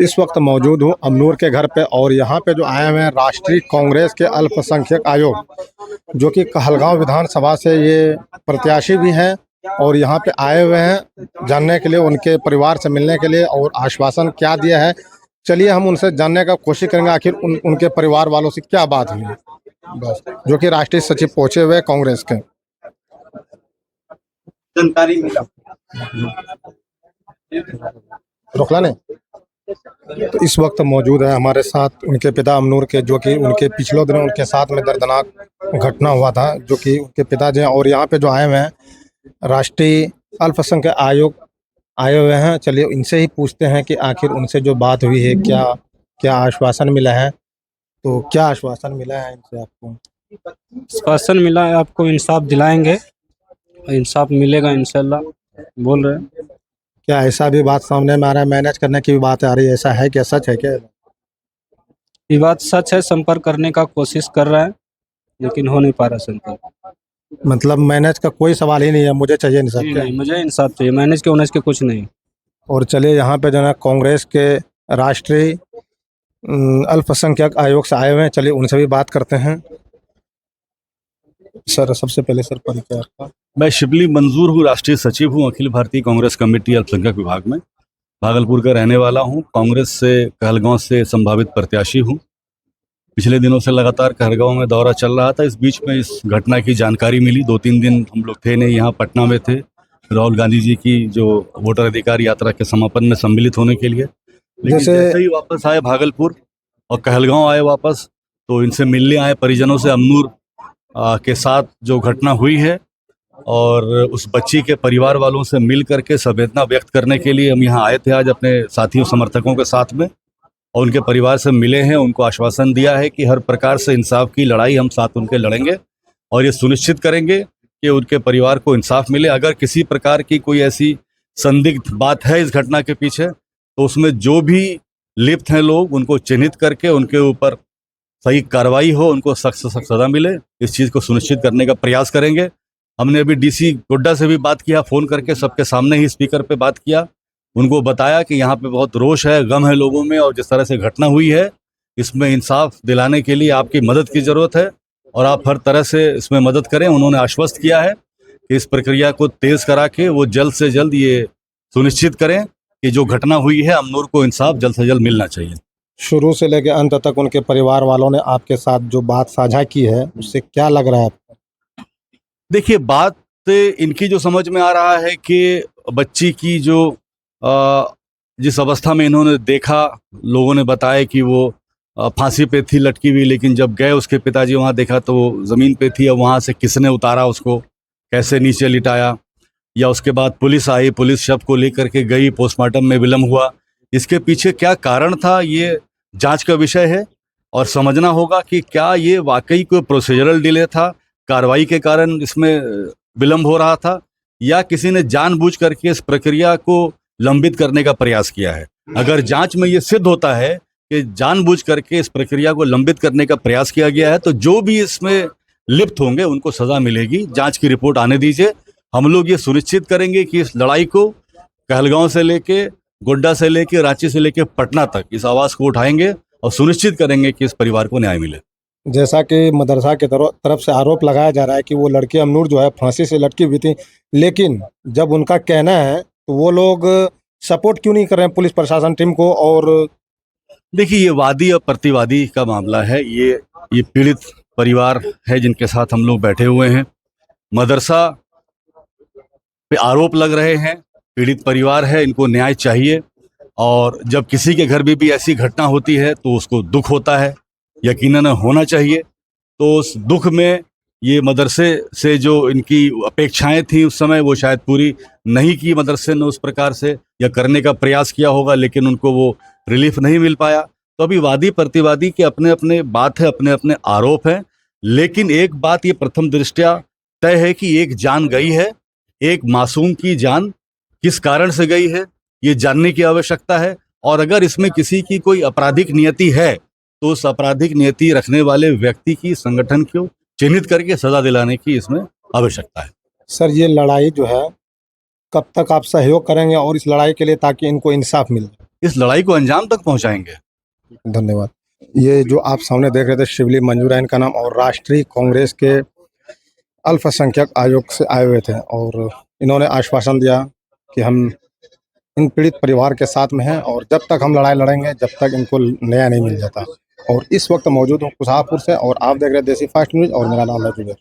इस वक्त मौजूद हूँ अमनूर के घर पे और यहाँ पे जो आए हुए हैं राष्ट्रीय कांग्रेस के अल्पसंख्यक आयोग, जो कि कहलगांव विधानसभा से ये प्रत्याशी भी हैं और यहाँ पे आए हुए हैं जानने के लिए, उनके परिवार से मिलने के लिए और आश्वासन क्या दिया है। चलिए हम उनसे जानने का कोशिश करेंगे आखिर उनके परिवार वालों से क्या बात हुई है। बस जो कि राष्ट्रीय सचिव पहुंचे हुए कांग्रेस के। जानकारी मिला रोकला नहीं। तो इस वक्त मौजूद है हमारे साथ उनके पिता अमनूर के, जो कि उनके पिछले दिनों उनके साथ में दर्दनाक घटना हुआ था, जो कि उनके पिताजी हैं और यहाँ पे जो आए हुए हैं राष्ट्रीय अल्पसंख्यक आयोग आए हुए हैं। चलिए इनसे ही पूछते हैं कि आखिर उनसे जो बात हुई है क्या क्या आश्वासन मिला है। तो क्या आश्वासन मिला है इनसे आपको? आश्वासन मिला है, आपको इंसाफ दिलाएंगे और इंसाफ मिलेगा इंशाल्लाह बोल रहे हैं। क्या ऐसा भी बात सामने में आ रहा है, मैनेज करने की भी बात आ रही है, ऐसा है क्या, सच है क्या? ये बात सच है, संपर्क करने का कोशिश कर रहा है लेकिन हो नहीं पा रहा संपर्क। मतलब मैनेज का कोई सवाल ही नहीं है, मुझे चाहिए इंसाफ क्या? नहीं, मुझे इंसाफ चाहिए, मैनेज के उनेज के कुछ नहीं। और चलिए यहाँ पे जो है कांग्रेस के राष्ट्रीय अल्पसंख्यक आयोग से आए हुए हैं, चलिए उनसे भी बात करते हैं। सर सबसे पहले सर परिचय आपका। मैं शिबली मंजूर हूँ, राष्ट्रीय सचिव हूँ अखिल भारतीय कांग्रेस कमेटी अल्पसंख्यक विभाग में। भागलपुर का रहने वाला हूँ, कांग्रेस से कहलगांव से संभावित प्रत्याशी हूँ। पिछले दिनों से लगातार कहलगांव में दौरा चल रहा था। इस बीच में इस घटना की जानकारी मिली। 2-3 दिन हम लोग थे नहीं, यहाँ पटना में थे राहुल गांधी जी की जो वोटर अधिकार यात्रा के समापन में सम्मिलित होने के लिए। लेकिन जैसे ही वापस आए भागलपुर और कहलगांव आए वापस, तो इनसे मिलने आए परिजनों से। अमनूर के साथ जो घटना हुई है और उस बच्ची के परिवार वालों से मिल करके संवेदना व्यक्त करने के लिए हम यहाँ आए थे आज अपने साथियों समर्थकों के साथ में, और उनके परिवार से मिले हैं। उनको आश्वासन दिया है कि हर प्रकार से इंसाफ की लड़ाई हम साथ उनके लड़ेंगे और ये सुनिश्चित करेंगे कि उनके परिवार को इंसाफ मिले। अगर किसी प्रकार की कोई ऐसी संदिग्ध बात है इस घटना के पीछे, तो उसमें जो भी लिप्त हैं लोग, उनको चिन्हित करके उनके ऊपर सही कार्रवाई हो, उनको सख्त से सख्त सजा मिले, इस चीज़ को सुनिश्चित करने का प्रयास करेंगे। हमने अभी डीसी गोड्डा से भी बात किया, फ़ोन करके सबके सामने ही स्पीकर पे बात किया। उनको बताया कि यहाँ पे बहुत रोष है, गम है लोगों में, और जिस तरह से घटना हुई है इसमें इंसाफ दिलाने के लिए आपकी मदद की ज़रूरत है और आप हर तरह से इसमें मदद करें। उन्होंने आश्वस्त किया है कि इस प्रक्रिया को तेज़ करा के वो जल्द से जल्द ये सुनिश्चित करें कि जो घटना हुई है अमनूर को इंसाफ जल्द से जल्द मिलना चाहिए। शुरू से लेकर अंत तक उनके परिवार वालों ने आपके साथ जो बात साझा की है, उससे क्या लग रहा है आपको? देखिए, बात इनकी जो समझ में आ रहा है कि बच्ची की जो जिस अवस्था में इन्होंने देखा, लोगों ने बताया कि वो फांसी पे थी लटकी हुई, लेकिन जब गए उसके पिताजी वहाँ देखा तो वो ज़मीन पे थी। अब वहाँ से किसने उतारा उसको, कैसे नीचे लिटाया, या उसके बाद पुलिस आई, पुलिस शव को लेकर के गई, पोस्टमार्टम में विलम्ब हुआ। इसके पीछे क्या कारण था, ये जांच का विषय है और समझना होगा कि क्या ये वाकई कोई प्रोसीजरल डिले था, कार्रवाई के कारण इसमें विलम्ब हो रहा था, या किसी ने जानबूझ करके इस प्रक्रिया को लंबित करने का प्रयास किया है। अगर जांच में ये सिद्ध होता है कि जानबूझ करके इस प्रक्रिया को लंबित करने का प्रयास किया गया है, तो जो भी इसमें लिप्त होंगे उनको सजा मिलेगी। जांच की रिपोर्ट आने दीजिए। हम लोग ये सुनिश्चित करेंगे कि इस लड़ाई को कहलगांव से लेके, गोड्डा से लेके, रांची से लेके पटना तक इस आवाज़ को उठाएंगे और सुनिश्चित करेंगे कि इस परिवार को न्याय मिले। जैसा कि मदरसा के तरफ से आरोप लगाया जा रहा है कि वो लड़की अमनूर जो है फांसी से लटकी हुई थी, लेकिन जब उनका कहना है तो वो लोग सपोर्ट क्यों नहीं कर रहे हैं पुलिस प्रशासन टीम को? और देखिए, ये वादी और प्रतिवादी का मामला है। ये पीड़ित परिवार है जिनके साथ हम लोग बैठे हुए हैं। मदरसा पे आरोप लग रहे हैं, पीड़ित परिवार है, इनको न्याय चाहिए। और जब किसी के घर में भी ऐसी घटना होती है तो उसको दुख होता है, यकीनन होना चाहिए। तो उस दुख में ये मदरसे से जो इनकी अपेक्षाएं थी उस समय, वो शायद पूरी नहीं की मदरसे ने उस प्रकार से, या करने का प्रयास किया होगा लेकिन उनको वो रिलीफ नहीं मिल पाया। तो अभी वादी प्रतिवादी के अपने अपने बात है, अपने अपने आरोप हैं। लेकिन एक बात ये प्रथम दृष्टया तय है कि एक जान गई है, एक मासूम की जान किस कारण से गई है ये जानने की आवश्यकता है। और अगर इसमें किसी की कोई आपराधिक नियति है तो उस आपराधिक नियति रखने वाले व्यक्ति की, संगठन को चिन्हित करके सजा दिलाने की इसमें आवश्यकता है। सर ये लड़ाई जो है कब तक आप सहयोग करेंगे और इस लड़ाई के लिए, ताकि इनको इंसाफ मिले? इस लड़ाई को अंजाम तक पहुंचाएंगे। धन्यवाद। ये जो आप सामने देख रहे थे शिवली मंजूर है इनका नाम, और राष्ट्रीय कांग्रेस के अल्पसंख्यक आयोग से आए हुए थे, और इन्होंने आश्वासन दिया कि हम इन पीड़ित परिवार के साथ में हैं और जब तक हम लड़ाई लड़ेंगे जब तक इनको न्याय नहीं मिल जाता। और इस वक्त मौजूद हूँ कुशापुर से, और आप देख रहे हैं देसी फास्ट न्यूज़, और मेरा नाम है जुबेर।